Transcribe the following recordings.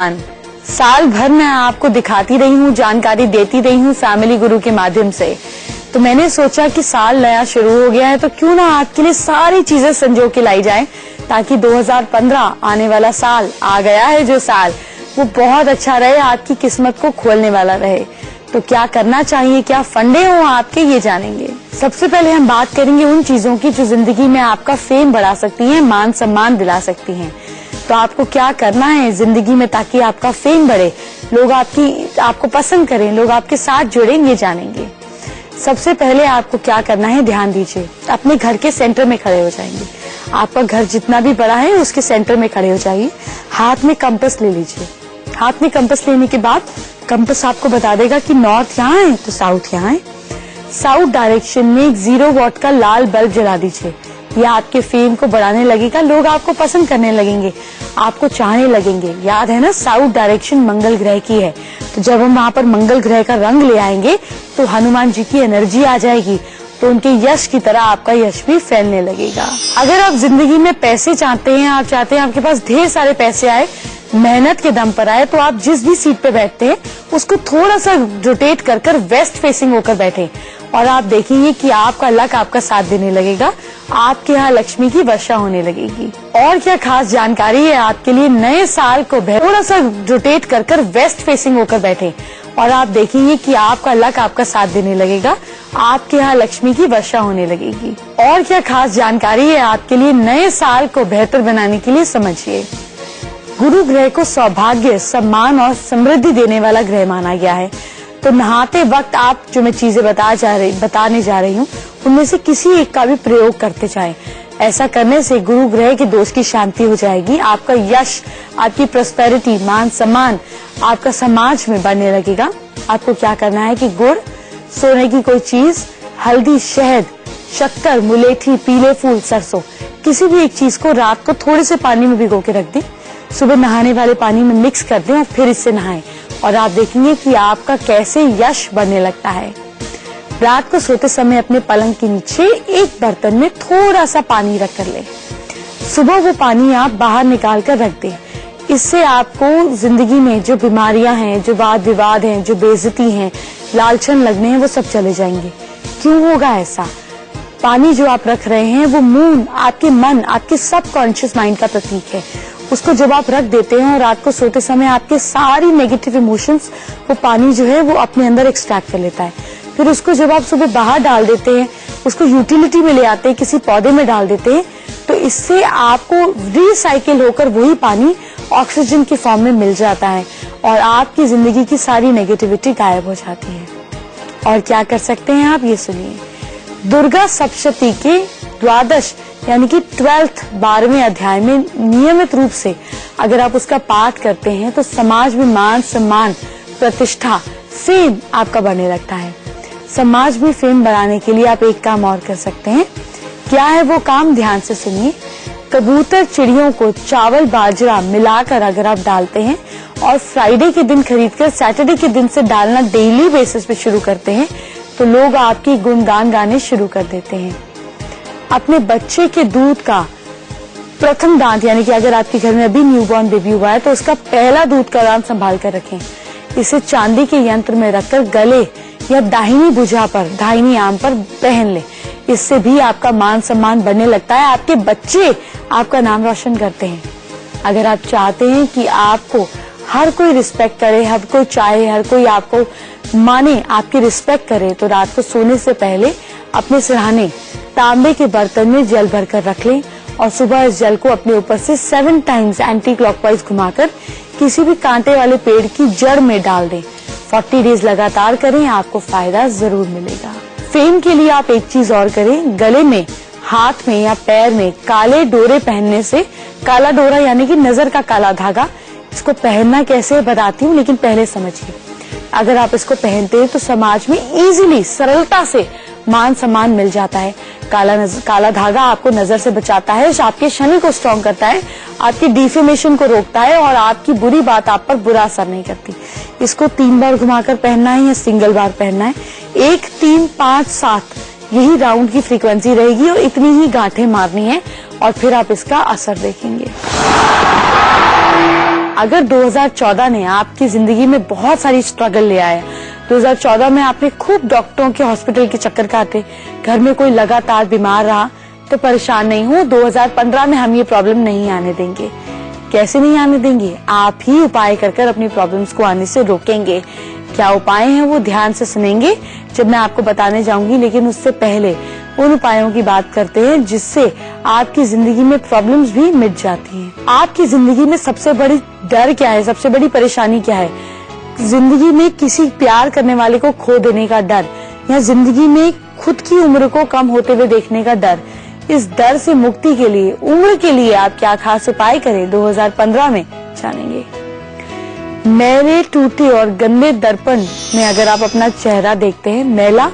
साल भर मैं आपको दिखाती रही हूँ, जानकारी देती रही हूँ फैमिली गुरु के माध्यम से। तो मैंने सोचा कि साल नया शुरू हो गया है तो क्यों ना आपके लिए सारी चीजें संजो के लाई जाए, ताकि 2015 आने वाला साल आ गया है जो साल, वो बहुत अच्छा रहे, आपकी किस्मत को खोलने वाला रहे। तो क्या करना चाहिए, क्या फंडे हो आपके, ये जानेंगे। सबसे पहले हम बात करेंगे उन चीजों की जो जिंदगी में आपका फेम बढ़ा सकती हैं, मान सम्मान दिला सकती हैं। तो आपको क्या करना है जिंदगी में ताकि आपका फेम बढ़े, लोग आपको पसंद करें, लोग आपके साथ जुड़ें, ये जानेंगे। सबसे पहले आपको क्या करना है, ध्यान दीजिए। अपने घर के सेंटर में खड़े हो जाएंगे। आपका घर जितना भी बड़ा है उसके सेंटर में खड़े हो जाइए। हाथ में कंपास ले लीजिए। हाथ में कंपास लेने के बाद कंपास आपको बता देगा कि नॉर्थ यहाँ है तो साउथ यहाँ है। साउथ डायरेक्शन में एक 0 वॉट का लाल बल्ब जला दीजिए। यह आपके फेम को बढ़ाने लगेगा, लोग आपको पसंद करने लगेंगे, आपको चाहने लगेंगे। याद है ना, साउथ डायरेक्शन मंगल ग्रह की है। तो जब हम वहाँ पर मंगल ग्रह का रंग ले आएंगे तो हनुमान जी की एनर्जी आ जाएगी, तो उनके यश की तरह आपका यश भी फैलने लगेगा। अगर आप जिंदगी में पैसे चाहते हैं, आप चाहते हैं आपके पास ढेर सारे पैसे आए, मेहनत के दम पर आए, तो आप जिस भी सीट पे बैठते हैं उसको थोड़ा सा रोटेट कर वेस्ट फेसिंग होकर बैठे और आप देखेंगे कि आपका लक आपका साथ देने लगेगा, आपके यहाँ लक्ष्मी की वर्षा होने लगेगी। और क्या खास जानकारी है आपके लिए, नए साल को थोड़ा सा रोटेट कर वेस्ट फेसिंग होकर बैठे और आप देखेंगे कि आपका लक आपका साथ देने लगेगा, आपके यहाँ लक्ष्मी की वर्षा होने लगेगी। और क्या खास जानकारी है आपके लिए, नए साल को बेहतर बनाने के लिए समझिए। गुरु ग्रह को सौभाग्य, सम्मान और समृद्धि देने वाला ग्रह माना गया है। तो नहाते वक्त आप जो मैं चीजें बताने जा रही हूँ उनमें से किसी एक का भी प्रयोग करते जाएं। ऐसा करने से गुरु ग्रह के दोष की शांति हो जाएगी, आपका यश, आपकी प्रॉस्पेरिटी, मान सम्मान आपका समाज में बढ़ने लगेगा। आपको क्या करना है कि गुड़, सोने की कोई चीज, हल्दी, शहद, शक्कर, मुलेठी, पीले फूल, सरसों, किसी भी एक चीज को रात को थोड़े से पानी में भिगो के रख दें, सुबह नहाने वाले पानी में मिक्स कर दें और फिर इससे नहाएं और आप देखेंगे कि आपका कैसे यश बढ़ने लगता है। रात को सोते समय अपने पलंग के नीचे एक बर्तन में थोड़ा सा पानी रख कर लें। सुबह वो पानी आप बाहर निकाल कर रख दें। इससे आपको जिंदगी में जो बीमारियां हैं, जो वाद विवाद हैं, जो बेइज्जती हैं, लालचन लगने हैं, वो सब चले जाएंगे। क्यों होगा ऐसा? पानी जो आप रख रहे हैं वो मून, आपके मन, आपके सबकॉन्शियस माइंड का प्रतीक है। उसको जब आप रख देते हैं और रात को सोते समय आपके सारी नेगेटिव इमोशंस वो पानी जो है वो अपने अंदर एक्सट्रैक्ट कर लेता है। फिर उसको जब आप सुबह बाहर डाल देते हैं, उसको यूटिलिटी में ले आते हैं, किसी पौधे में डाल देते हैं, तो इससे आपको रिसाइकिल होकर वही पानी ऑक्सीजन के फॉर्म में मिल जाता है और आपकी जिंदगी की सारी नेगेटिविटी गायब हो जाती है। और क्या कर सकते हैं आप, ये सुनिए। दुर्गा सप्तशती के द्वादश यानी कि 12वें अध्याय में नियमित रूप से अगर आप उसका पाठ करते हैं तो समाज में मान सम्मान, प्रतिष्ठा, फेम आपका बढ़ने लगता है। समाज में फेम बढ़ाने के लिए आप एक काम और कर सकते हैं। क्या है वो काम, ध्यान से सुनिए। कबूतर चिड़ियों को चावल बाजरा मिलाकर अगर आप डालते हैं और फ्राइडे के दिन खरीदकर सैटरडे के दिन से डालना डेली बेसिस पे शुरू करते हैं तो लोग आपकी गुणगान गाने शुरू कर देते हैं। अपने बच्चे के दूध का प्रथम दांत, यानी कि अगर आपके घर में अभी न्यूबॉर्न बेबी हुआ है तो उसका पहला दूध का दांत संभाल कर रखें। इसे चांदी के यंत्र में रखकर गले या दाहिनी भुजा पर, दाहिनी आंख पर पहन ले। इससे भी आपका मान सम्मान बढ़ने लगता है, आपके बच्चे आपका नाम रोशन करते हैं। अगर आप चाहते हैं कि आपको हर कोई रिस्पेक्ट करे, हर कोई चाहे, हर कोई आपको माने, आपकी रिस्पेक्ट करे, तो रात को सोने से पहले अपने सिरहाने तांबे के बर्तन में जल भरकर रख लें और सुबह इस जल को अपने ऊपर से 7 टाइम्स एंटी क्लॉकवाइज घुमाकर किसी भी कांटे वाले पेड़ की जड़ में डाल दें। 40 डेज लगातार करें, आपको फायदा जरूर मिलेगा। फेम के लिए आप एक चीज और करें, गले में, हाथ में या पैर में काले डोरे पहनने से, काला डोरा यानी कि नजर का काला धागा, इसको पहनना कैसे बताती हूँ, लेकिन पहले समझिए। अगर आप इसको पहनते हैं तो समाज में इजीली, सरलता से मान सम्मान मिल जाता है। काला धागा आपको नजर से बचाता है, आपके शनि को स्ट्रॉन्ग करता है, आपकी डिफेमेशन को रोकता है और आपकी बुरी बात आप पर बुरा असर नहीं करती। इसको 3 बार घुमाकर पहनना है या सिंगल बार पहनना है। 1, 3, 5, 7 यही राउंड की फ्रीक्वेंसी रहेगी और इतनी ही गांठें मारनी है और फिर आप इसका असर देखेंगे। अगर 2014 ने आपकी जिंदगी में बहुत सारी स्ट्रगल ले आया, 2014 में आपने खूब डॉक्टरों के हॉस्पिटल के चक्कर काटे, घर में कोई लगातार बीमार रहा, तो परेशान नहीं हो। 2015 में हम ये प्रॉब्लम नहीं आने देंगे। कैसे नहीं आने देंगे? आप ही उपाय कर कर अपनी प्रॉब्लम्स को आने से रोकेंगे। क्या उपाय हैं वो ध्यान से सुनेंगे जब मैं आपको बताने जाऊंगी, लेकिन उससे पहले उन उपायों की बात करते हैं जिससे आपकी जिंदगी में प्रॉब्लम्स भी मिट जाती हैं। आपकी जिंदगी में सबसे बड़ी डर क्या है, सबसे बड़ी परेशानी क्या है? जिंदगी में किसी प्यार करने वाले को खो देने का डर, या जिंदगी में खुद की उम्र को कम होते हुए देखने का डर। इस डर से मुक्ति के लिए, उम्र के लिए आप क्या खास उपाय करें 2015 में जानेंगे। मैले, टूटे और गंदे दर्पण में अगर आप अपना चेहरा देखते हैं, मैला,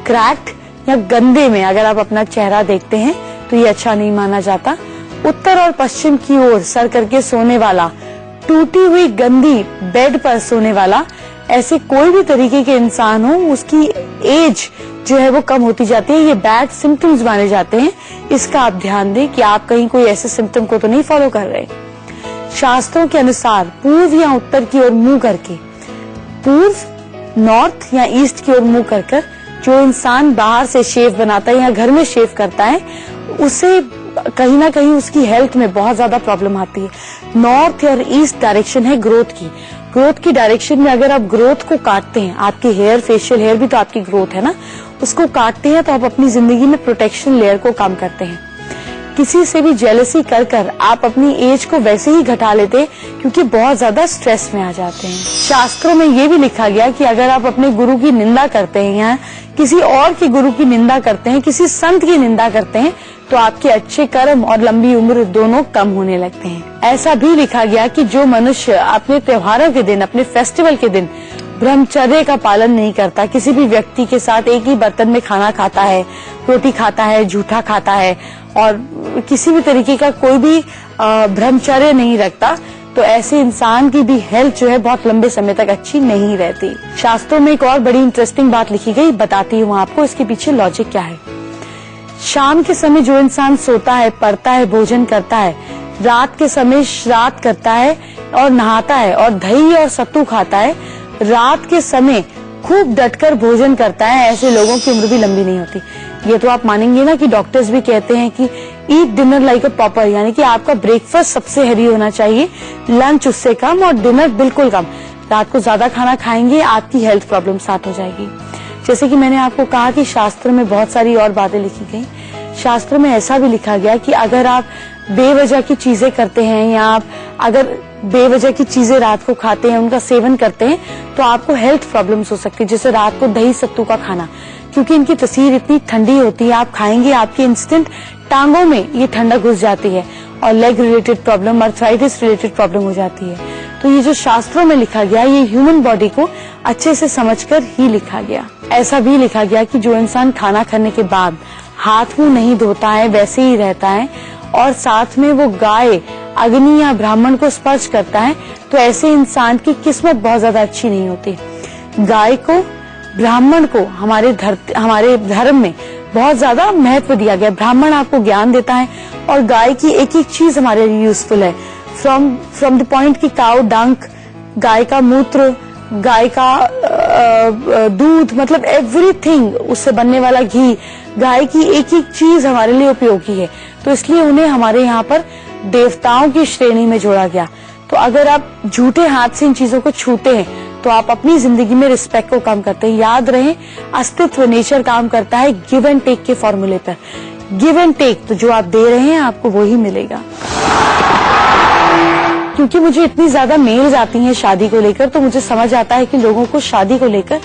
क्रैक्ड या गंदे में अगर आप अपना चेहरा देखते हैं तो ये अच्छा नहीं माना जाता। उत्तर और पश्चिम की ओर सर करके सोने वाला, टूटी हुई गंदी बेड पर सोने वाला, ऐसे कोई भी तरीके के इंसान हो, उसकी एज जो है वो कम होती जाती है। ये बैड सिम्टम्स माने जाते हैं। इसका आप ध्यान दें कि आप कहीं कोई ऐसे सिम्टम को तो नहीं फॉलो कर रहे। शास्त्रों के अनुसार पूर्व या उत्तर की ओर मुंह करके, पूर्व, नॉर्थ या ईस्ट की ओर मुंह कर कर जो इंसान बाहर से शेव बनाता है या घर में शेव करता है, उसे कहीं ना कहीं उसकी हेल्थ में बहुत ज्यादा प्रॉब्लम आती है। नॉर्थ या ईस्ट डायरेक्शन है ग्रोथ की। ग्रोथ की डायरेक्शन में अगर आप ग्रोथ को काटते हैं, आपकी हेयर, फेशियल हेयर भी तो आपकी ग्रोथ है ना, उसको काटते हैं तो आप अपनी जिंदगी में प्रोटेक्शन लेयर को कम करते हैं। किसी से भी जेलसी कर कर आप अपनी एज को वैसे ही घटा लेते हैं क्योंकि बहुत ज्यादा स्ट्रेस में आ जाते हैं। शास्त्रों में ये भी लिखा गया कि अगर आप अपने गुरु की निंदा करते हैं या किसी और के गुरु की निंदा करते हैं, किसी संत की निंदा करते हैं, तो आपके अच्छे कर्म और लंबी उम्र दोनों कम होने लगते हैं। ऐसा भी लिखा गया कि जो मनुष्य अपने त्योहारों के दिन, अपने फेस्टिवल के दिन ब्रह्मचर्य का पालन नहीं करता, किसी भी व्यक्ति के साथ एक ही बर्तन में खाना खाता है, रोटी खाता है, झूठा खाता है और किसी भी तरीके का कोई भी ब्रह्मचर्य नहीं रखता, तो ऐसे इंसान की भी हेल्थ जो है बहुत लंबे समय तक अच्छी नहीं रहती। शास्त्रों में एक और बड़ी इंटरेस्टिंग बात लिखी गई, बताती हूँ आपको इसके पीछे लॉजिक क्या है। शाम के समय जो इंसान सोता है, पढ़ता है, भोजन करता है, रात के समय श्राद्ध करता है और नहाता है और दही और सत्तू खाता है, रात के समय खूब डटकर भोजन करता है, ऐसे लोगों की उम्र भी लंबी नहीं होती। ये तो आप मानेंगे ना कि डॉक्टर्स भी कहते हैं कि ईट डिनर लाइक अ प्रॉपर, यानी कि आपका ब्रेकफास्ट सबसे हैवी होना चाहिए, लंच उससे कम और डिनर बिल्कुल कम। रात को ज्यादा खाना खाएंगे, आपकी हेल्थ प्रॉब्लम स्टार्ट हो जाएगी। जैसे कि मैंने आपको कहा कि शास्त्र में बहुत सारी और बातें लिखी गई। शास्त्र में ऐसा भी लिखा गया कि अगर आप बेवजह की चीजें करते हैं या आप अगर बेवजह की चीजें रात को खाते हैं, उनका सेवन करते हैं, तो आपको हेल्थ प्रॉब्लम्स हो सकती है। जैसे रात को दही सत्तू का खाना, क्योंकि इनकी तसीर इतनी ठंडी होती है, आप खाएंगे आपके इंस्टेंट टांगों में ये ठंडक घुस जाती है और leg related problem, arthritis related problem हो जाती है। तो ये जो शास्त्रों में लिखा गया, ये ह्यूमन बॉडी को अच्छे से समझकर ही लिखा गया। ऐसा भी लिखा गया कि जो इंसान खाना खाने के बाद हाथ मुंह नहीं धोता है, वैसे ही रहता है और साथ में वो गाय, अग्नि या ब्राह्मण को स्पर्श करता है, तो ऐसे इंसान की किस्मत बहुत ज्यादा अच्छी नहीं होती। गाय को, ब्राह्मण को हमारे धर्म में बहुत ज्यादा महत्व दिया गया। ब्राह्मण आपको ज्ञान देता है और गाय की एक एक चीज हमारे लिए यूजफुल है। फ्रॉम द पॉइंट की काउ डंक, गाय का मूत्र, गाय का दूध, मतलब एवरीथिंग, उससे बनने वाला घी, गाय की एक एक चीज हमारे लिए उपयोगी है। तो इसलिए उन्हें हमारे यहाँ पर देवताओं की श्रेणी में जोड़ा गया। तो अगर आप झूठे हाथ से इन चीजों को छूते हैं तो आप अपनी जिंदगी में रिस्पेक्ट को कम करते हैं। याद रहे, अस्तित्व, नेचर काम करता है गिव एंड टेक के फॉर्मूले पर। गिव एंड टेक, तो जो आप दे रहे हैं आपको वो ही मिलेगा। क्योंकि मुझे इतनी ज्यादा मेल्स आती हैं शादी को लेकर, तो मुझे समझ आता है कि लोगों को शादी को लेकर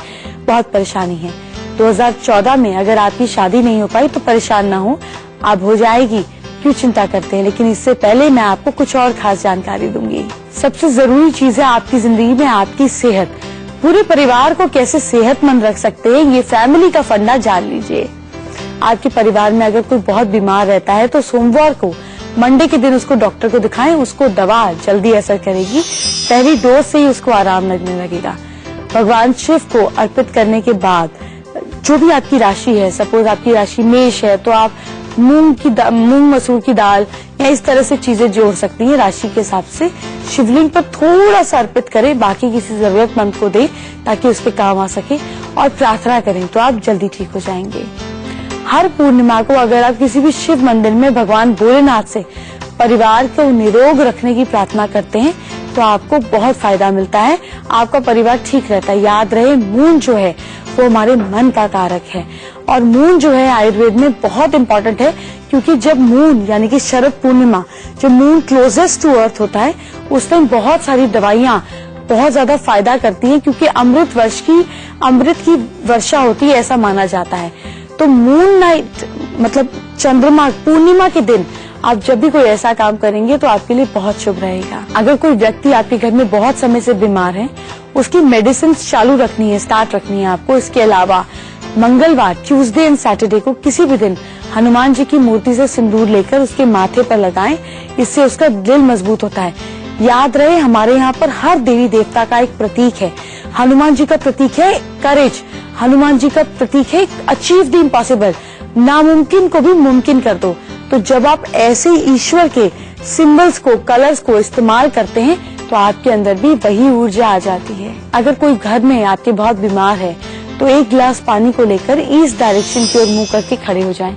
बहुत परेशानी है। 2014 में अगर आपकी शादी नहीं हो पाई तो परेशान ना हो, अब हो जाएगी, क्यों चिंता करते हैं। लेकिन इससे पहले मैं आपको कुछ और खास जानकारी दूंगी। सबसे जरूरी चीज है आपकी जिंदगी में आपकी सेहत। पूरे परिवार को कैसे सेहतमंद रख सकते हैं, ये फैमिली का फंडा जान लीजिए। आपके परिवार में अगर कोई बहुत बीमार रहता है तो सोमवार को, मंडे के दिन उसको डॉक्टर को दिखाएं, उसको दवा जल्दी असर करेगी, पहली डोज से ही उसको आराम लगने लगेगा। भगवान शिव को अर्पित करने के बाद जो भी आपकी राशि है, सपोज आपकी राशि मेष है तो आप मूंग मसूर की दाल या इस तरह से चीजें जोड़ सकती हैं राशि के हिसाब से। शिवलिंग पर थोड़ा सा अर्पित करें, बाकी किसी जरूरतमंद को दें ताकि उसके काम आ सके, और प्रार्थना करें तो आप जल्दी ठीक हो जाएंगे। हर पूर्णिमा को अगर आप किसी भी शिव मंदिर में भगवान भोलेनाथ से परिवार को निरोग रखने की प्रार्थना करते हैं तो आपको बहुत फायदा मिलता है, आपका परिवार ठीक रहता है। याद रहे, मून जो है वो हमारे मन का कारक है, और मून जो है आयुर्वेद में बहुत इंपॉर्टेंट है, क्योंकि जब मून यानी कि शरद पूर्णिमा, जब मून क्लोजेस्ट टू अर्थ होता है, उस टाइम बहुत सारी दवाइयां बहुत ज्यादा फायदा करती हैं, क्योंकि अमृत की वर्षा होती है ऐसा माना जाता है। तो मून नाइट मतलब चंद्रमा पूर्णिमा के दिन आप जब भी कोई ऐसा काम करेंगे तो आपके लिए बहुत शुभ रहेगा। अगर कोई व्यक्ति आपके घर में बहुत समय से बीमार है, उसकी मेडिसिन चालू रखनी है, स्टार्ट रखनी है आपको। इसके अलावा मंगलवार, ट्यूसडे एंड सैटरडे को किसी भी दिन हनुमान जी की मूर्ति से सिंदूर लेकर उसके माथे पर लगाएं, इससे उसका दिल मजबूत होता है। याद रहे, हमारे यहाँ पर हर देवी देवता का एक प्रतीक है। हनुमान जी का प्रतीक है करेज, हनुमान जी का प्रतीक है अचीव द इम्पॉसिबल, नामुमकिन को भी मुमकिन कर दो। तो जब आप ऐसे ईश्वर के सिंबल्स को, कलर्स को इस्तेमाल करते हैं तो आपके अंदर भी वही ऊर्जा आ जाती है। अगर कोई घर में आपके बहुत बीमार है तो एक गिलास पानी को लेकर ईस्ट डायरेक्शन की ओर मुंह करके खड़े हो जाएं।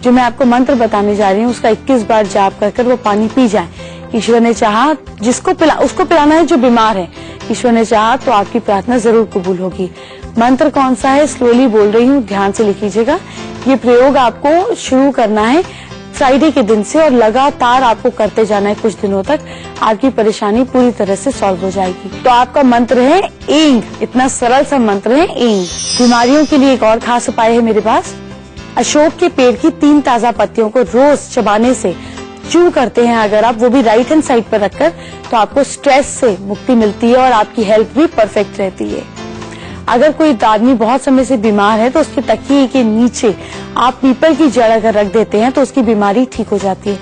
जो मैं आपको मंत्र बताने जा रही हूँ उसका 21 बार जाप कर वो पानी पी जाएं। ईश्वर ने चाहा उसको पिलाना है जो बीमार है। ईश्वर ने चाहा तो आपकी प्रार्थना जरूर कबूल होगी। मंत्र कौन सा है, स्लोली बोल रही हूँ, ध्यान से लिख लीजिएगा। ये प्रयोग आपको शुरू करना है फ्राइडे के दिन से, और लगातार आपको करते जाना है कुछ दिनों तक। आपकी परेशानी पूरी तरह से सॉल्व हो जाएगी। तो आपका मंत्र है एंग, इतना सरल सा मंत्र है एंग। बीमारियों के लिए एक और खास उपाय है मेरे पास। अशोक के पेड़ की 3 ताजा पत्तियों को रोज चबाने से च्यू करते हैं अगर आप, वो भी राइट हैंड साइड पर रखकर, तो आपको स्ट्रेस से मुक्ति मिलती है और आपकी हेल्थ भी परफेक्ट रहती है। अगर कोई आदमी बहुत समय से बीमार है तो उसके तकिए के नीचे आप पीपल की जड़ अगर रख देते हैं तो उसकी बीमारी ठीक हो जाती है।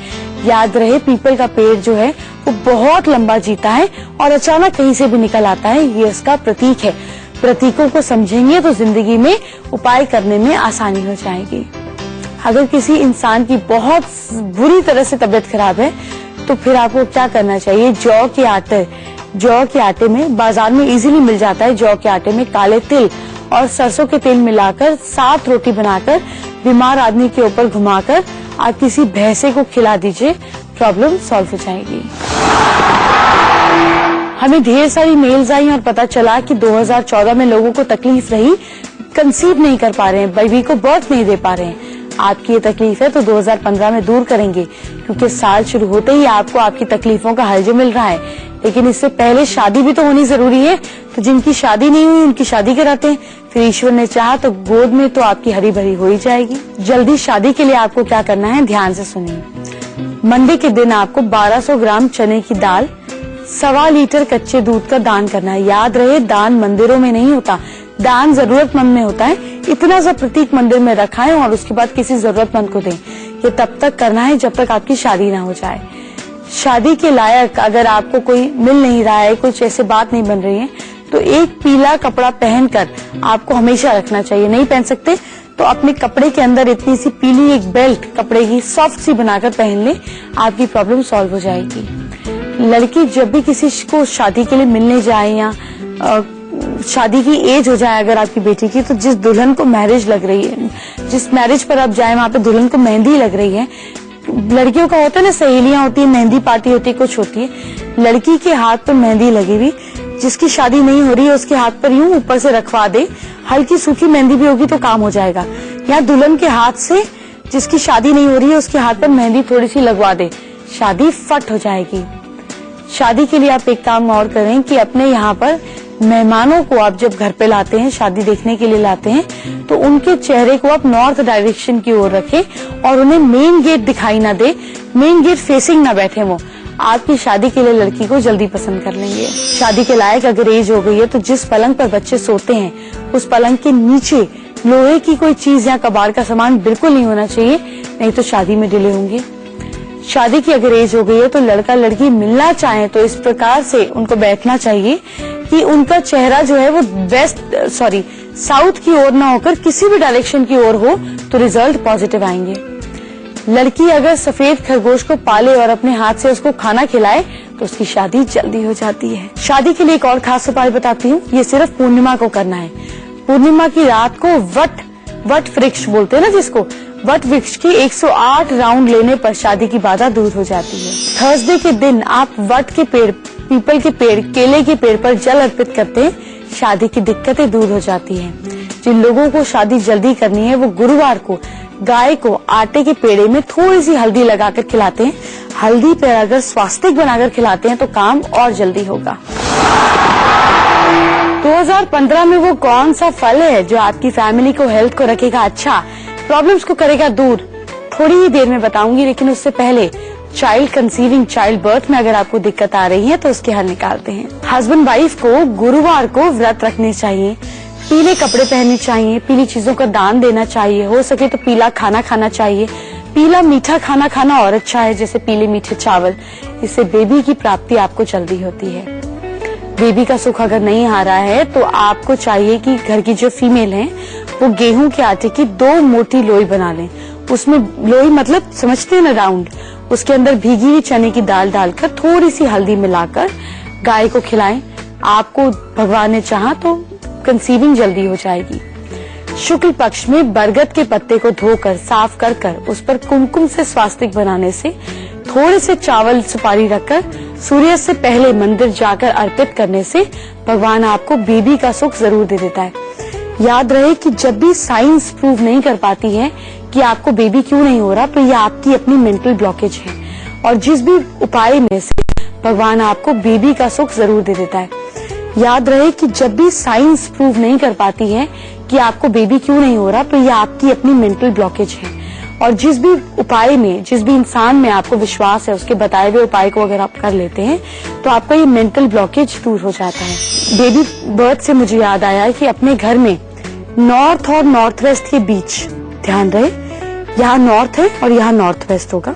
याद रहे, पीपल का पेड़ जो है वो बहुत लंबा जीता है और अचानक कहीं से भी निकल आता है, ये इसका प्रतीक है। प्रतीकों को समझेंगे तो जिंदगी में उपाय करने में आसानी हो जाएगी। अगर किसी इंसान की बहुत बुरी तरह से तबीयत खराब है तो फिर आपको क्या करना चाहिए, जौ के आटे में बाजार में इजीली मिल जाता है, जौ के आटे में काले तिल और सरसों के तेल मिलाकर 7 रोटी बनाकर बीमार आदमी के ऊपर घुमाकर आप किसी भैंसे को खिला दीजिए, प्रॉब्लम सॉल्व हो जाएगी। हमें ढेर सारी मेल्स आई और पता चला कि 2014 में लोगों को तकलीफ रही, कंसीव नहीं कर पा रहे हैं, बेबी को बर्थ नहीं दे पा रहे हैं। आपकी ये तकलीफ है तो 2015 में दूर करेंगे, क्योंकि साल शुरू होते ही आपको आपकी तकलीफों का हल जो मिल रहा है। लेकिन इससे पहले शादी भी तो होनी जरूरी है, तो जिनकी शादी नहीं हुई उनकी शादी कराते हैं। फिर ईश्वर ने चाहा तो गोद में तो आपकी हरी भरी हो ही जाएगी। जल्दी शादी के लिए आपको क्या करना है, ध्यान से सुनिए। मंडे के दिन आपको 1200 ग्राम चने की दाल, 1.25 लीटर कच्चे दूध का दान करना है। याद रहे, दान मंदिरों में नहीं होता, दान जरूरतमंद में होता है। इतना सा प्रतीक मंदिर में रखाएं और उसके बाद किसी जरूरतमंद को दें। ये तब तक करना है जब तक आपकी शादी ना हो जाए। शादी के लायक अगर आपको कोई मिल नहीं रहा है, कुछ ऐसे बात नहीं बन रही है, तो एक पीला कपड़ा पहनकर आपको हमेशा रखना चाहिए। नहीं पहन सकते तो अपने कपड़े के अंदर इतनी सी पीली एक बेल्ट कपड़े की सॉफ्ट सी बनाकर पहन ले, आपकी प्रॉब्लम सॉल्व हो जाएगी। लड़की जब भी किसी को शादी के लिए मिलने जाए या शादी की एज हो जाए अगर आपकी बेटी की, तो जिस दुल्हन को मैरिज लग रही है, जिस मैरिज पर आप जाए वहाँ पे दुल्हन को मेहंदी लग रही है, लड़कियों का होता है ना, सहेलियां होती है, मेहंदी पार्टी होती है, कुछ होती है, लड़की के हाथ पर मेहंदी लगी हुई, जिसकी शादी नहीं हो रही है उसके हाथ पर यूं ऊपर से रखवा दे, हल्की सूखी मेहंदी भी होगी तो काम हो जाएगा। या दुल्हन के हाथ से जिसकी शादी नहीं हो रही है उसके हाथ पर मेहंदी थोड़ी सी लगवा दे, शादी फट हो जाएगी। शादी के लिए आप एक काम और करें कि अपने यहाँ पर मेहमानों को आप जब घर पे लाते हैं, शादी देखने के लिए लाते हैं, तो उनके चेहरे को आप नॉर्थ डायरेक्शन की ओर रखें और उन्हें मेन गेट दिखाई ना दे, मेन गेट फेसिंग ना बैठे। वो आपकी शादी के लिए लड़की को जल्दी पसंद कर लेंगे। शादी के लायक अगर एज हो गई है तो जिस पलंग पर बच्चे सोते हैं उस पलंग के नीचे लोहे की कोई चीज या कबाड़ का सामान बिल्कुल नहीं होना चाहिए, नहीं तो शादी में डिले होंगे। शादी की अगर एज हो गई है तो लड़का लड़की मिलना चाहे तो इस प्रकार से उनको बैठना चाहिए कि उनका चेहरा जो है वो साउथ की ओर ना होकर किसी भी डायरेक्शन की ओर हो, तो रिजल्ट पॉजिटिव आएंगे। लड़की अगर सफेद खरगोश को पाले और अपने हाथ से उसको खाना खिलाए तो उसकी शादी जल्दी हो जाती है। शादी के लिए एक और खास उपाय बताती हूँ, ये सिर्फ पूर्णिमा को करना है। पूर्णिमा की रात को वट वृक्ष बोलते हैं ना जिसको, वट वृक्ष की 108 राउंड लेने पर शादी की बाधा दूर हो जाती है। थर्सडे के दिन आप वट के पेड़, पीपल के पेड़, केले के पेड़ पर जल अर्पित करते हैं, शादी की दिक्कतें दूर हो जाती हैं। जिन लोगों को शादी जल्दी करनी है वो गुरुवार को गाय को आटे के पेड़े में थोड़ी सी हल्दी लगाकर खिलाते हैं। हल्दी पर अगर स्वास्तिक बनाकर खिलाते हैं तो काम और जल्दी होगा। 2015 में वो कौन सा फल है जो आपकी फैमिली को, हेल्थ को रखेगा अच्छा, प्रॉब्लम्स को करेगा दूर? थोड़ी ही देर में बताऊंगी, लेकिन उससे पहले चाइल्ड कंसीविंग, चाइल्ड बर्थ में अगर आपको दिक्कत आ रही है तो उसके हल निकालते हैं। हस्बैंड वाइफ को गुरुवार को व्रत रखने चाहिए, पीले कपड़े पहनने चाहिए, पीली चीजों का दान देना चाहिए, हो सके तो पीला खाना खाना चाहिए। पीला मीठा खाना खाना और अच्छा है, जैसे पीले मीठे चावल। इससे बेबी की प्राप्ति आपको जल्दी होती है। बेबी का सुख अगर नहीं आ रहा है तो आपको चाहिए कि घर की जो फीमेल है वो गेहूं के आटे की 2 मोटी लोई बना लें। उसमें लोई मतलब समझते हैं ना, राउंड। उसके अंदर भीगी हुई चने की दाल डालकर थोड़ी सी हल्दी मिलाकर गाय को खिलाएं। आपको भगवान ने चाहा तो कंसीविंग जल्दी हो जाएगी। शुक्ल पक्ष में बरगद के पत्ते को धोकर साफ कर उस पर कुमकुम से स्वास्तिक बनाने से, थोड़े से चावल सुपारी रखकर सूर्य से पहले मंदिर जाकर अर्पित करने से भगवान आपको बेबी का सुख जरूर दे देता है। याद रहे कि जब भी साइंस प्रूव नहीं कर पाती है कि आपको बेबी क्यों नहीं हो रहा, तो ये आपकी अपनी मेंटल ब्लॉकेज है। और जिस भी उपाय में से भगवान आपको बेबी का सुख जरूर दे देता है। याद रहे कि जब भी साइंस प्रूव नहीं कर पाती है कि आपको बेबी क्यों नहीं हो रहा, तो ये आपकी अपनी मेंटल ब्लॉकेज है। और जिस भी उपाय में, जिस भी इंसान में आपको विश्वास है, उसके बताए हुए उपाय को अगर आप कर लेते हैं तो आपका ये मेंटल ब्लॉकेज दूर हो जाता है। बेबी बर्थ से मुझे याद आया कि अपने घर में नॉर्थ और नॉर्थ वेस्ट के बीच, ध्यान रहे यहाँ नॉर्थ है और यहाँ नॉर्थ वेस्ट होगा,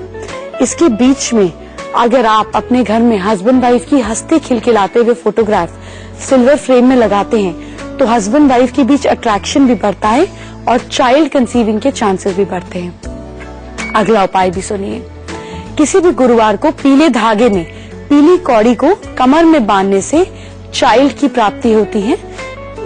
इसके बीच में अगर आप अपने घर में हस्बैंड वाइफ की हंसते खिलखिलाते हुए फोटोग्राफ सिल्वर फ्रेम में लगाते हैं तो हस्बैंड वाइफ के बीच अट्रैक्शन भी बढ़ता है और चाइल्ड कंसीविंग के चांसेस भी बढ़ते हैं। अगला उपाय भी सुनिए। किसी भी गुरुवार को पीले धागे में पीली कौड़ी को कमर में बांधने से चाइल्ड की प्राप्ति होती है।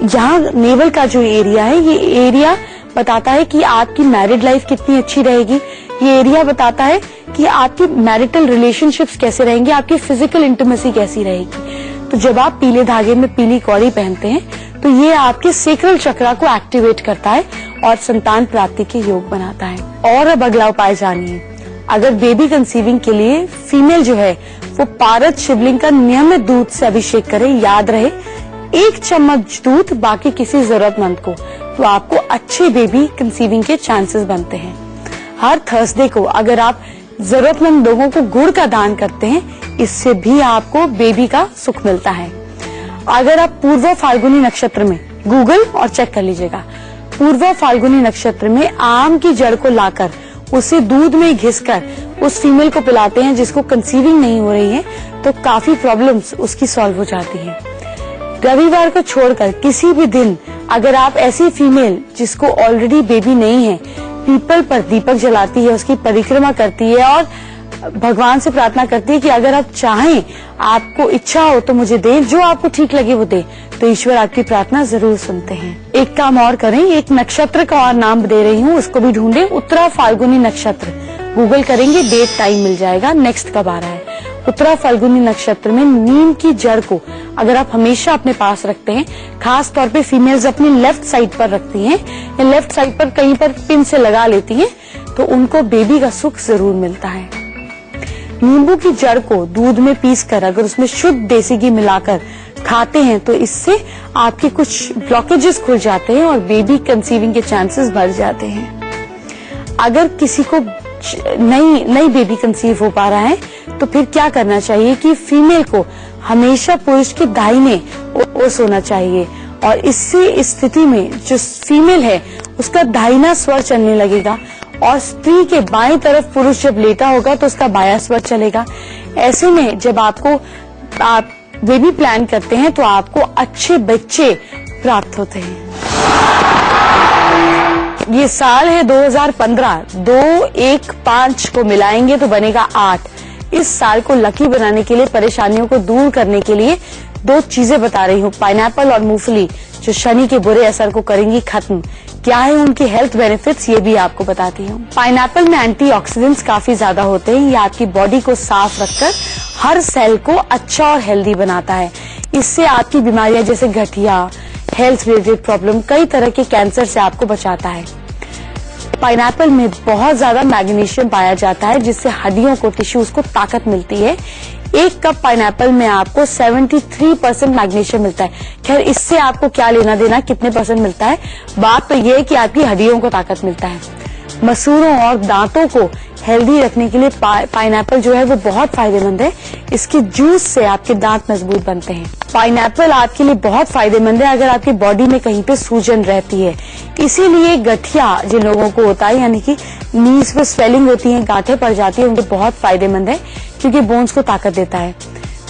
यहाँ नेवल का जो एरिया है, ये एरिया बताता है कि आपकी मैरिड लाइफ कितनी अच्छी रहेगी। ये एरिया बताता है कि आपकी मैरिटल रिलेशनशिप्स कैसे रहेंगे, आपकी फिजिकल इंटीमेसी कैसी रहेगी। तो जब आप पीले धागे में पीली कौड़ी पहनते हैं तो ये आपके सेक्रल चक्रा को एक्टिवेट करता है और संतान प्राप्ति के योग बनाता है। और अब अगला उपाय जानिए। अगर बेबी कंसीविंग के लिए फीमेल जो है वो पारद शिवलिंग का नियमित दूध से अभिषेक करे, याद रहे 1 चम्मच दूध, बाकी किसी जरूरतमंद को, तो आपको अच्छे बेबी कंसीविंग के चांसेस बनते हैं। हर थर्सडे को अगर आप जरूरतमंद लोगों को गुड़ का दान करते हैं, इससे भी आपको बेबी का सुख मिलता है। अगर आप पूर्व फाल्गुनी नक्षत्र में, गूगल और चेक कर लीजिएगा, पूर्व फाल्गुनी नक्षत्र में आम की जड़ को लाकर उसे दूध में घिसकर उस फीमेल को पिलाते हैं जिसको कंसीविंग नहीं हो रही है, तो काफी प्रॉब्लम्स उसकी सॉल्व हो जाती है। रविवार को छोड़कर किसी भी दिन अगर आप ऐसी फीमेल जिसको ऑलरेडी बेबी नहीं है, पीपल पर दीपक जलाती है, उसकी परिक्रमा करती है और भगवान से प्रार्थना करती है कि अगर आप चाहें, आपको इच्छा हो तो मुझे दें, जो आपको ठीक लगे वो दे, तो ईश्वर आपकी प्रार्थना जरूर सुनते हैं। एक काम और करें, एक नक्षत्र का और नाम दे रही हूँ, उसको भी ढूंढें, उत्तरा फाल्गुनी नक्षत्र। गूगल करेंगे, डेट टाइम मिल जाएगा, नेक्स्ट कब आ रहा है। उत्तरा फाल्गुनी नक्षत्र में नीम की जड़ को अगर आप हमेशा अपने पास रखते हैं, खास तौर पे फीमेल्स अपनी लेफ्ट साइड पर रखती हैं या लेफ्ट साइड पर कहीं पर पिन से लगा लेती हैं, तो उनको बेबी का सुख जरूर मिलता है। नींबू की जड़ को दूध में पीसकर अगर उसमें शुद्ध देसी घी मिलाकर खाते हैं तो इससे आपके कुछ ब्लॉकेजेस खुल जाते हैं और बेबी कंसीविंग के चांसेस बढ़ जाते हैं। अगर किसी को नई बेबी कंसीव हो पा रहा है तो फिर क्या करना चाहिए कि फीमेल को हमेशा पुरुष के दाहिने ओर सोना चाहिए और इससे इस स्थिति में जो फीमेल है उसका दाहिना स्वर चलने लगेगा और स्त्री के बाएं तरफ पुरुष जब लेटा होगा तो उसका बायां स्वर चलेगा। ऐसे में जब आप बेबी प्लान करते हैं तो आपको अच्छे बच्चे प्राप्त होते हैं। ये साल है 2015, 2, 1, 5 को मिलाएंगे तो बनेगा 8। इस साल को लकी बनाने के लिए, परेशानियों को दूर करने के लिए 2 चीजें बता रही हूँ, पाइनएप्पल और मूंगफली, जो शनि के बुरे असर को करेंगी खत्म। क्या है उनकी हेल्थ बेनिफिट्स, ये भी आपको बताती हूँ। पाइनएप्पल में एंटीऑक्सीडेंट्स काफी ज्यादा होते हैं। ये आपकी बॉडी को साफ रखकर हर सेल को अच्छा और हेल्दी बनाता है। इससे आपकी बीमारियां जैसे गठिया, हेल्थ रिलेटेड प्रॉब्लम, कई तरह के कैंसर से आपको बचाता है। पाइनएप्पल में बहुत ज्यादा मैग्नीशियम पाया जाता है, जिससे हड्डियों को, टिश्यूज को ताकत मिलती है। 1 कप पाइनएप्पल में आपको 73% मैग्नीशियम मिलता है। खैर, इससे आपको क्या लेना देना, कितने % मिलता है, बात तो ये है कि आपकी हड्डियों को ताकत मिलता है। मसूड़ों और दांतों को हेल्दी रखने के लिए पाइनएप्पल जो है वो बहुत फायदेमंद है। इसके जूस से आपके दांत मजबूत बनते हैं। पाइनएप्पल आपके लिए बहुत फायदेमंद है अगर आपकी बॉडी में कहीं पे सूजन रहती है। इसीलिए गठिया जिन लोगों को होता है, यानी कि नीज पे स्वेलिंग होती है, गांठें पड़ जाती है, उनको बहुत फायदेमंद है क्योंकि बोन्स को ताकत देता है।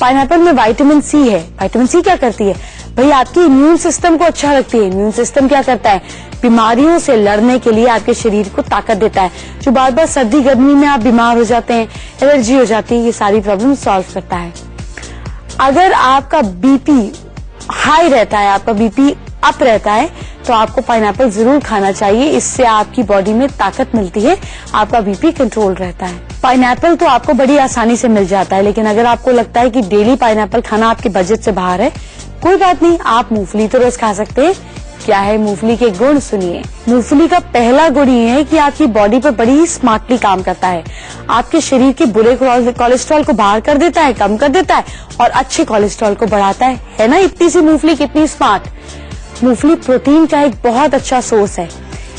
पाइनएप्पल में विटामिन सी है। विटामिन सी क्या करती है भाई, आपकी इम्यून सिस्टम को अच्छा रखती है। इम्यून सिस्टम क्या करता है, बीमारियों से लड़ने के लिए आपके शरीर को ताकत देता है। जो बार बार सर्दी गर्मी में आप बीमार हो जाते हैं, एलर्जी हो जाती है, ये सारी प्रॉब्लम सॉल्व करता है। अगर आपका बीपी हाई रहता है, आपका बीपी अप रहता है, तो आपको पाइनएप्पल जरूर खाना चाहिए। इससे आपकी बॉडी में ताकत मिलती है, आपका बीपी कंट्रोल रहता है। पाइनएप्पल तो आपको बड़ी आसानी से मिल जाता है, लेकिन अगर आपको लगता है कि डेली पाइनएप्पल खाना आपके बजट से बाहर है, कोई बात नहीं, आप मूंगफली तो रोज खा सकते हैं। क्या है मूंगफली के गुण, सुनिए। मूंगफली का पहला गुण ये है कि आपकी बॉडी पर बड़ी ही स्मार्टली काम करता है। आपके शरीर के बुरे कोलेस्ट्रॉल को बाहर कर देता है, कम कर देता है, और अच्छे कोलेस्ट्रॉल को बढ़ाता है ना। इतनी सी मूंगफली कितनी स्मार्ट। मूंगफली प्रोटीन का एक बहुत अच्छा सोर्स है।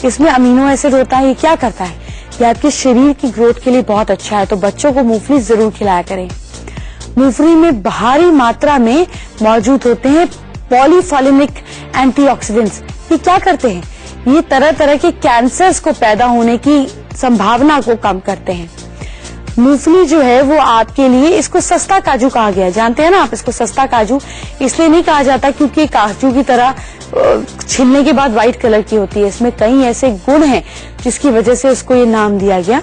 इसमें अमीनो एसिड होता है। ये क्या करता है, ये आपके शरीर की ग्रोथ के लिए बहुत अच्छा है। तो बच्चों को मूंगफली जरूर खिलाया करें। मूंगफली में भारी मात्रा में मौजूद होते हैं पॉलीफेनोलिक एंटीऑक्सीडेंट्स। ये क्या करते हैं, ये तरह तरह के कैंसर्स को पैदा होने की संभावना को कम करते हैं। मूंगफली जो है वो आपके लिए, इसको सस्ता काजू कहा गया है, जानते हैं ना आप। इसको सस्ता काजू इसलिए नहीं कहा जाता क्योंकि काजू की तरह छिलने के बाद व्हाइट कलर की होती है। इसमें कई ऐसे गुण हैं जिसकी वजह से इसको ये नाम दिया गया,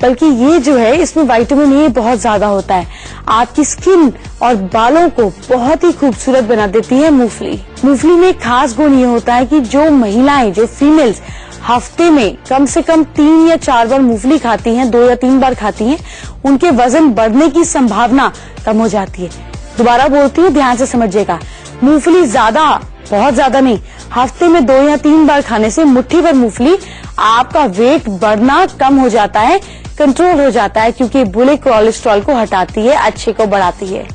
बल्कि ये जो है इसमें विटामिन ए बहुत ज्यादा होता है। आपकी स्किन और बालों को बहुत ही खूबसूरत बना देती है मूंगफली। मूंगफली में एक खास गुण ये होता है कि जो महिलाएं, जो फीमेल्स हफ्ते में कम से कम 3 या 4 बार मूंगफली खाती हैं, 2 या 3 बार खाती हैं, उनके वजन बढ़ने की संभावना कम हो जाती है। दोबारा बोलती हूँ, ध्यान से समझिएगा। मूंगफली ज्यादा, बहुत ज्यादा नहीं, हफ्ते में 2 या 3 बार खाने से मुट्ठी भर मूंगफली आपका वेट बढ़ना कम हो जाता है, कंट्रोल हो जाता है, क्योंकि बुरे कोलेस्ट्रॉल को हटाती है, अच्छे को बढ़ाती है।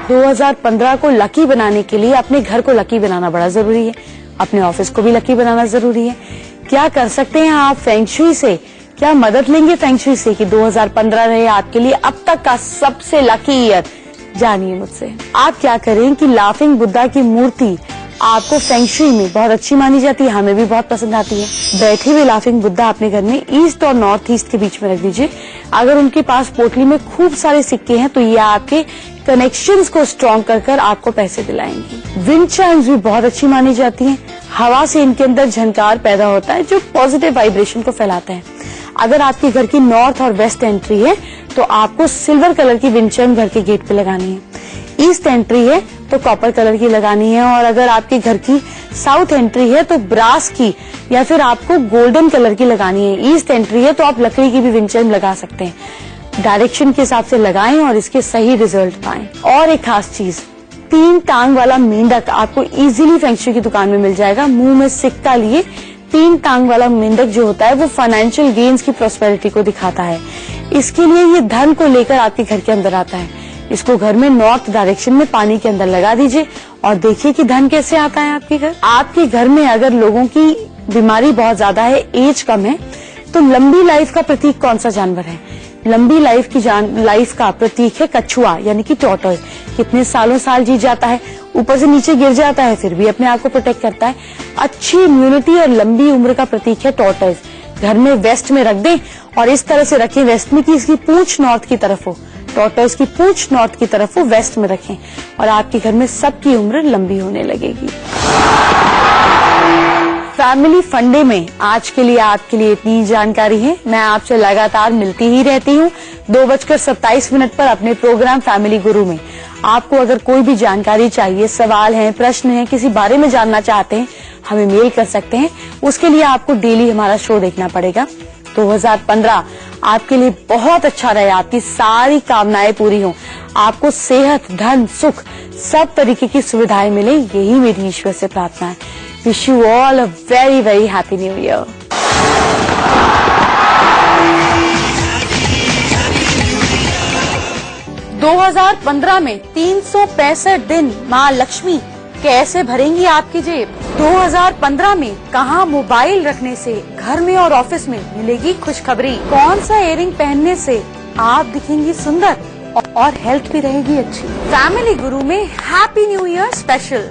2015 को लकी बनाने के लिए अपने घर को लकी बनाना बड़ा जरूरी है, अपने ऑफिस को भी लकी बनाना जरूरी है। क्या कर सकते हैं आप फेंग शुई से, क्या मदद लेंगे फेंग शुई से कि 2015 रहे आपके लिए अब तक का सबसे लकी ईयर? जानिए मुझसे। आप क्या करें कि लाफिंग बुद्धा की मूर्ति आपको फेंग शुई में बहुत अच्छी मानी जाती है, हमें भी बहुत पसंद आती है। बैठे हुए लाफिंग बुद्धा अपने घर में ईस्ट और नॉर्थ ईस्ट के बीच में रख दीजिए। अगर उनके पास पोटली में खूब सारे सिक्के हैं तो ये आपके कनेक्शंस को स्ट्रॉन्ग कर आपको पैसे दिलाएंगी। विंड चाइम्स भी बहुत अच्छी मानी जाती हैं। हवा से इनके अंदर झनकार पैदा होता है जो पॉजिटिव वाइब्रेशन को फैलाता है। अगर आपके घर की नॉर्थ और वेस्ट एंट्री है तो आपको सिल्वर कलर की विंड चाइम घर के गेट पे लगानी है। ईस्ट एंट्री है तो कॉपर कलर की लगानी है, और अगर आपके घर की साउथ एंट्री है तो ब्रास की या फिर आपको गोल्डन कलर की लगानी है। ईस्ट एंट्री है तो आप लकड़ी की भी विंड चाइम लगा सकते हैं। डायरेक्शन के हिसाब से लगाएं और इसके सही रिजल्ट पाएं। और एक खास चीज, 3 टांग वाला मेंढक आपको इजीली फेंग शुई की दुकान में मिल जाएगा। मुंह में सिक्का लिए 3 टांग वाला मेंढक जो होता है वो फाइनेंशियल गेन्स की प्रॉस्पेरिटी को दिखाता है। इसके लिए ये धन को लेकर आपके घर के अंदर आता है। इसको घर में नॉर्थ डायरेक्शन में पानी के अंदर लगा दीजिए और देखिए कि धन कैसे आता है आपके घर। आपके घर में अगर लोगों की बीमारी बहुत ज्यादा है, एज कम है, तो लंबी लाइफ का प्रतीक कौन सा जानवर है? लंबी लाइफ का प्रतीक है कछुआ, यानी कि टॉर्टॉइस। कितने सालों साल जी जाता है, ऊपर से नीचे गिर जाता है, फिर भी अपने आप को प्रोटेक्ट करता है। अच्छी इम्यूनिटी और लंबी उम्र का प्रतीक है टॉर्टॉइस। घर में वेस्ट में रख दें और इस तरह से रखें वेस्ट में कि इसकी पूंछ नॉर्थ की तरफ हो। टॉर्टॉइस की पूंछ नॉर्थ की तरफ हो, वेस्ट में रखें और आपके घर में सबकी उम्र लंबी होने लगेगी। फैमिली फंडे में आज के लिए आपके लिए इतनी जानकारी है। मैं आपसे लगातार मिलती ही रहती हूँ 2:27 पर अपने प्रोग्राम फैमिली गुरु में। आपको अगर कोई भी जानकारी चाहिए, सवाल है, प्रश्न है, किसी बारे में जानना चाहते हैं, हमें मेल कर सकते हैं। उसके लिए आपको डेली हमारा शो देखना पड़ेगा। 2015 आपके लिए बहुत अच्छा रहे, आपकी सारी कामनाएं पूरी हों, आपको सेहत, धन, सुख सब तरीके की सुविधाएं मिले, यही मेरी ईश्वर से प्रार्थना है। Wish you all a very very happy new year. 2015 में 365 दिन माँ लक्ष्मी कैसे भरेंगी आपकी जेब। 2015 में कहाँ मोबाइल रखने से घर में और ऑफिस में मिलेगी खुशखबरी। कौन सा इयरिंग पहनने से आप दिखेंगी सुंदर और हेल्थ भी रहेगी अच्छी। फैमिली गुरु में हैप्पी न्यू ईयर स्पेशल।